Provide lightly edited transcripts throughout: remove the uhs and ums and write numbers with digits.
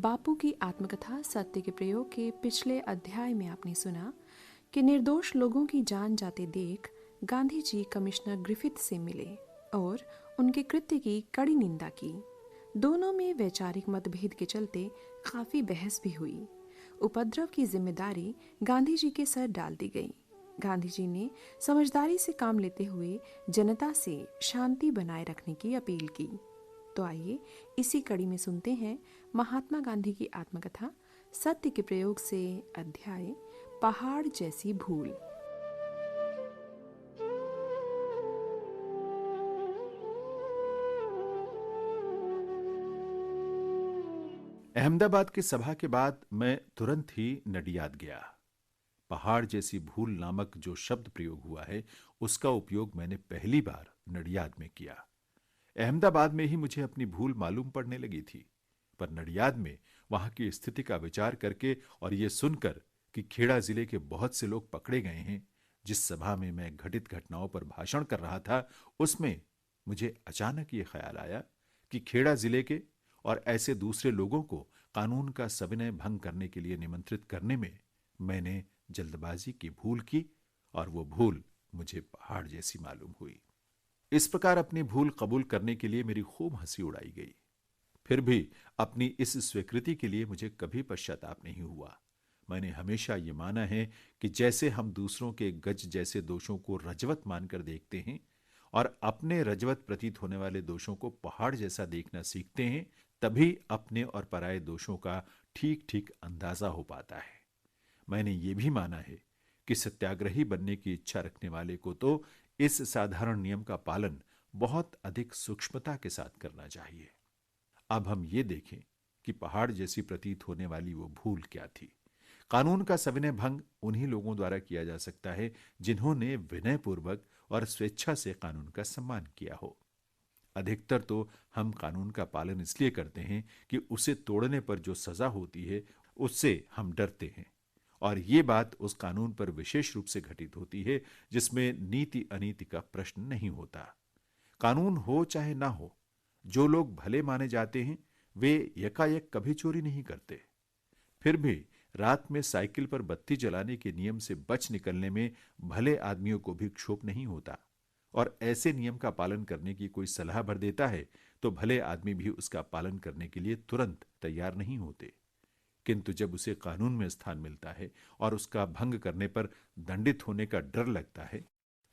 बापू की आत्मकथा सत्य के प्रयोग के पिछले अध्याय में आपने सुना कि निर्दोष लोगों की जान जाते देख गांधी जी कमिश्नर ग्रिफिथ से मिले और उनके कृत्य की कड़ी निंदा की। दोनों में वैचारिक मतभेद के चलते काफी बहस भी हुई। उपद्रव की जिम्मेदारी गांधी जी के सर डाल दी गई। गांधी जी ने समझदारी से काम लेते हुए जनता से शांति बनाए रखने की अपील की। तो आइए इसी कड़ी में सुनते हैं महात्मा गांधी की आत्मकथा सत्य के प्रयोग से अध्याय पहाड़ जैसी भूल। अहमदाबाद की सभा के बाद मैं तुरंत ही नडियाद गया। पहाड़ जैसी भूल नामक जो शब्द प्रयोग हुआ है, उसका उपयोग मैंने पहली बार नडियाद में किया। अहमदाबाद में ही मुझे अपनी भूल मालूम पड़ने लगी थी, पर नडियाद में वहां की स्थिति का विचार करके और ये सुनकर कि खेड़ा जिले के बहुत से लोग पकड़े गए हैं, जिस सभा में मैं घटित घटनाओं पर भाषण कर रहा था, उसमें मुझे अचानक ये ख्याल आया कि खेड़ा जिले के और ऐसे दूसरे लोगों को कानून का सविनय भंग करने के लिए निमंत्रित करने में मैंने जल्दबाजी की भूल की और वो भूल मुझे पहाड़ जैसी मालूम हुई। इस प्रकार अपनी भूल कबूल करने के लिए मेरी खूब हंसी उड़ाई गई। फिर भी अपनी इस स्वीकृति के लिए मुझे कभी पश्चाताप नहीं हुआ। मैंने हमेशा ये माना है कि जैसे हम दूसरों के गज जैसे दोषों को रजवत मानकर देखते हैं और अपने रजवत प्रतीत होने वाले दोषों को पहाड़ जैसा देखना सीखते हैं, तभी अपने और पराये दोषों का ठीक ठीक अंदाजा हो पाता है। मैंने ये भी माना है कि सत्याग्रही बनने की इच्छा रखने वाले को तो इस साधारण नियम का पालन बहुत अधिक सूक्ष्मता के साथ करना चाहिए। अब हम ये देखें कि पहाड़ जैसी प्रतीत होने वाली वो भूल क्या थी। कानून का सविनय भंग उन्हीं लोगों द्वारा किया जा सकता है जिन्होंने विनयपूर्वक और स्वेच्छा से कानून का सम्मान किया हो। अधिकतर तो हम कानून का पालन इसलिए करते हैं कि उसे तोड़ने पर जो सजा होती है उससे हम डरते हैं, और ये बात उस कानून पर विशेष रूप से घटित होती है जिसमें नीति अनीति का प्रश्न नहीं होता। कानून हो चाहे ना हो, जो लोग भले माने जाते हैं वे यकायक कभी चोरी नहीं करते। फिर भी रात में साइकिल पर बत्ती जलाने के नियम से बच निकलने में भले आदमियों को भी क्षोभ नहीं होता, और ऐसे नियम का पालन करने की कोई सलाह भर देता है तो भले आदमी भी उसका पालन करने के लिए तुरंत तैयार नहीं होते। किंतु जब उसे कानून में स्थान मिलता है और उसका भंग करने पर दंडित होने का डर लगता है,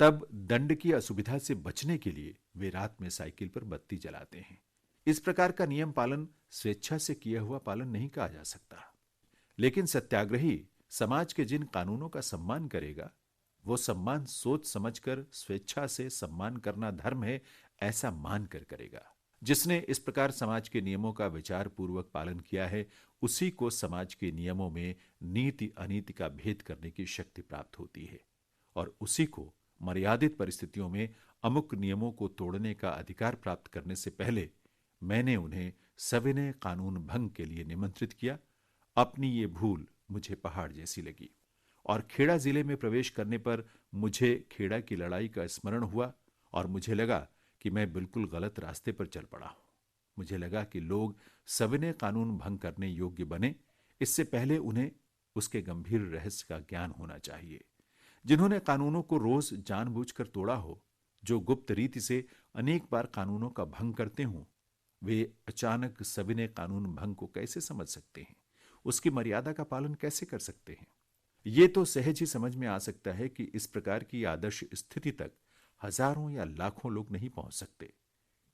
तब दंड की असुविधा से बचने के लिए वे रात में साइकिल पर बत्ती जलाते हैं। इस प्रकार का नियम पालन स्वेच्छा से किया हुआ पालन नहीं कहा जा सकता। लेकिन सत्याग्रही समाज के जिन कानूनों का सम्मान करेगा, वो सम्मान सोच समझकर स्वेच्छा से सम्मान करना धर्म है ऐसा मानकर करेगा। जिसने इस प्रकार समाज के नियमों का विचार पूर्वक पालन किया है, उसी को समाज के नियमों में नीति अनीति का भेद करने की शक्ति प्राप्त होती है, और उसी को मर्यादित परिस्थितियों में अमुक नियमों को तोड़ने का अधिकार प्राप्त करने से पहले मैंने उन्हें सविनय कानून भंग के लिए निमंत्रित किया। अपनी ये भूल मुझे पहाड़ जैसी लगी, और खेड़ा जिले में प्रवेश करने पर मुझे खेड़ा की लड़ाई का स्मरण हुआ और मुझे लगा कि मैं बिल्कुल गलत रास्ते पर चल पड़ा हूं। मुझे लगा कि लोग सविनय कानून भंग करने योग्य बने, इससे पहले उन्हें उसके गंभीर रहस्य का ज्ञान होना चाहिए। जिन्होंने कानूनों को रोज जानबूझकर तोड़ा हो, जो गुप्त रीति से अनेक बार कानूनों का भंग करते हों, वे अचानक सविनय कानून भंग को कैसे समझ सकते हैं, उसकी मर्यादा का पालन कैसे कर सकते हैं। ये तो सहज ही समझ में आ सकता है कि इस प्रकार की आदर्श स्थिति तक हजारों या लाखों लोग नहीं पहुंच सकते।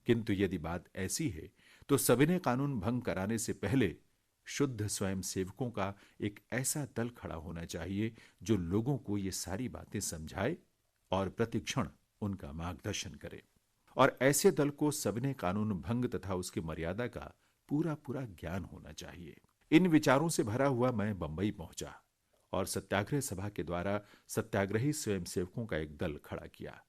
किंतु यदि बात ऐसी है तो सविनय कानून भंग कराने से पहले शुद्ध स्वयं सेवकों का एक ऐसा दल खड़ा होना चाहिए जो लोगों को ये सारी बातें समझाए और प्रतिक्षण उनका मार्गदर्शन करे। और ऐसे दल को सविनय कानून भंग तथा उसकी मर्यादा का पूरा पूरा ज्ञान होना चाहिए। इन विचारों से भरा हुआ मैं बंबई पहुंचा और सत्याग्रह सभा के द्वारा सत्याग्रही स्वयंसेवकों का एक दल खड़ा किया।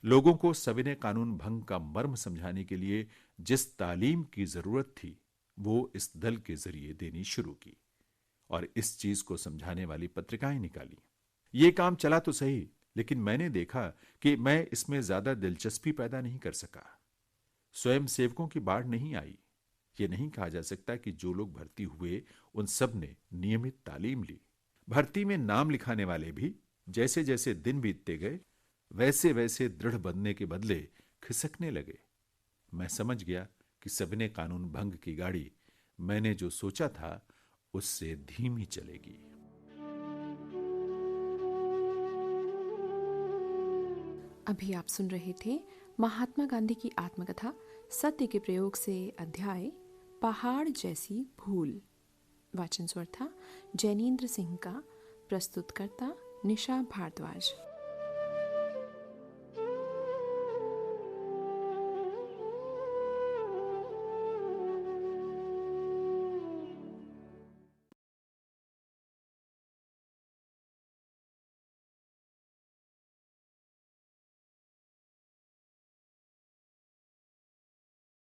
लोगों को सविनय कानून भंग का मर्म समझाने के लिए जिस तालीम की जरूरत थी, वो इस दल के जरिए देनी शुरू की और इस चीज को समझाने वाली पत्रिकाएं निकाली। ये काम चला तो सही, लेकिन मैंने देखा कि मैं इसमें ज्यादा दिलचस्पी पैदा नहीं कर सका। स्वयं सेवकों की बाढ़ नहीं आई। ये नहीं कहा जा सकता कि जो लोग भर्ती हुए उन सब ने नियमित तालीम ली। भर्ती में नाम लिखाने वाले भी जैसे जैसे दिन बीतते गए वैसे वैसे दृढ़ बनने के बदले खिसकने लगे। मैं समझ गया कि सविनय कानून भंग की गाड़ी मैंने जो सोचा था उससे धीमी चलेगी। अभी आप सुन रहे थे महात्मा गांधी की आत्मकथा सत्य के प्रयोग से अध्याय पहाड़ जैसी भूल। वाचन स्वर था जैनेन्द्र सिंह का। प्रस्तुतकर्ता निशा भारद्वाज।